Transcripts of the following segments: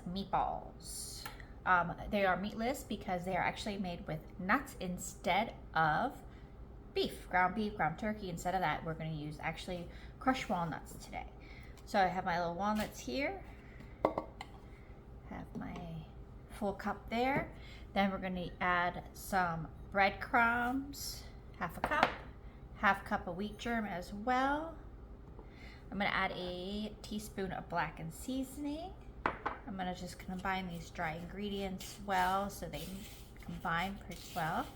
Meatballs. They are meatless because they are actually made with nuts instead of beef, ground turkey. Instead of that, we're going to use actually crushed walnuts today. So I have my little walnuts here, have my full cup there. Then we're going to add some breadcrumbs, half cup of wheat germ as well. I'm going to add a teaspoon of blackened seasoning. I'm going to just combine these dry ingredients well so they combine pretty well.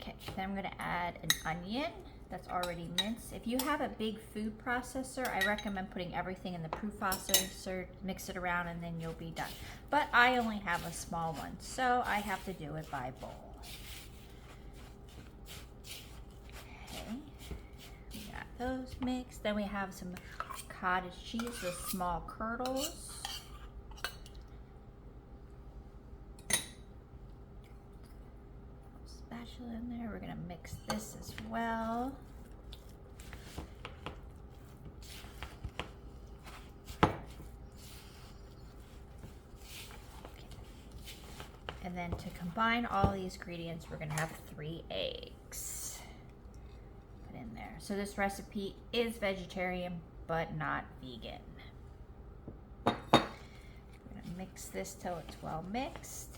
Okay, then I'm going to add an onion that's already minced. If you have a big food processor, I recommend putting everything in the food processor, mix it around, and then you'll be done. But I only have a small one, so I have to do it by bowl. Okay, we got those mixed. Then we have some cottage cheese with small curdles. Spatula in there. We're going to mix this as well. And then to combine all these ingredients, we're going to have 3 eggs put in there. So this recipe is vegetarian, but not vegan. We're going to mix this till it's well mixed.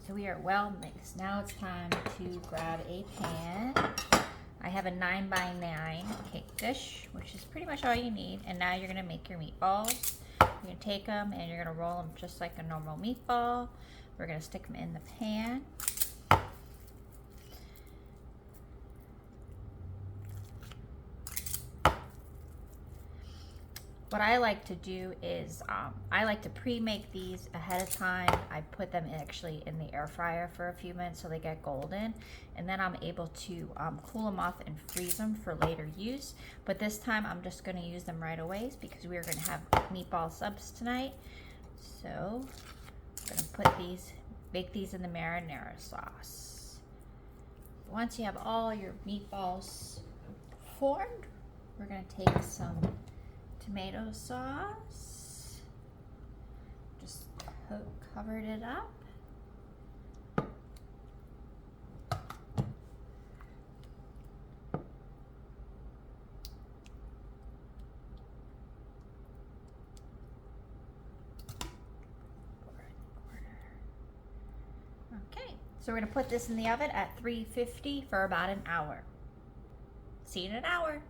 So we are well mixed. Now it's time to grab a pan. I have a 9x9 cake dish, which is pretty much all you need. And now you're going to make your meatballs. You're going to take them and you're going to roll them just like a normal meatball. We're going to stick them in the pan. What I like to do is I like to pre-make these ahead of time. I put them actually in the air fryer for a few minutes so they get golden, and then I'm able to cool them off and freeze them for later use. But this time I'm just going to use them right away because we are going to have meatball subs tonight. So I'm going to put these, bake these in the marinara sauce. Once you have all your meatballs formed, we're going to take some tomato sauce, just covered it up. Okay, so we're going to put this in the oven at 350 for about an hour. See you in an hour.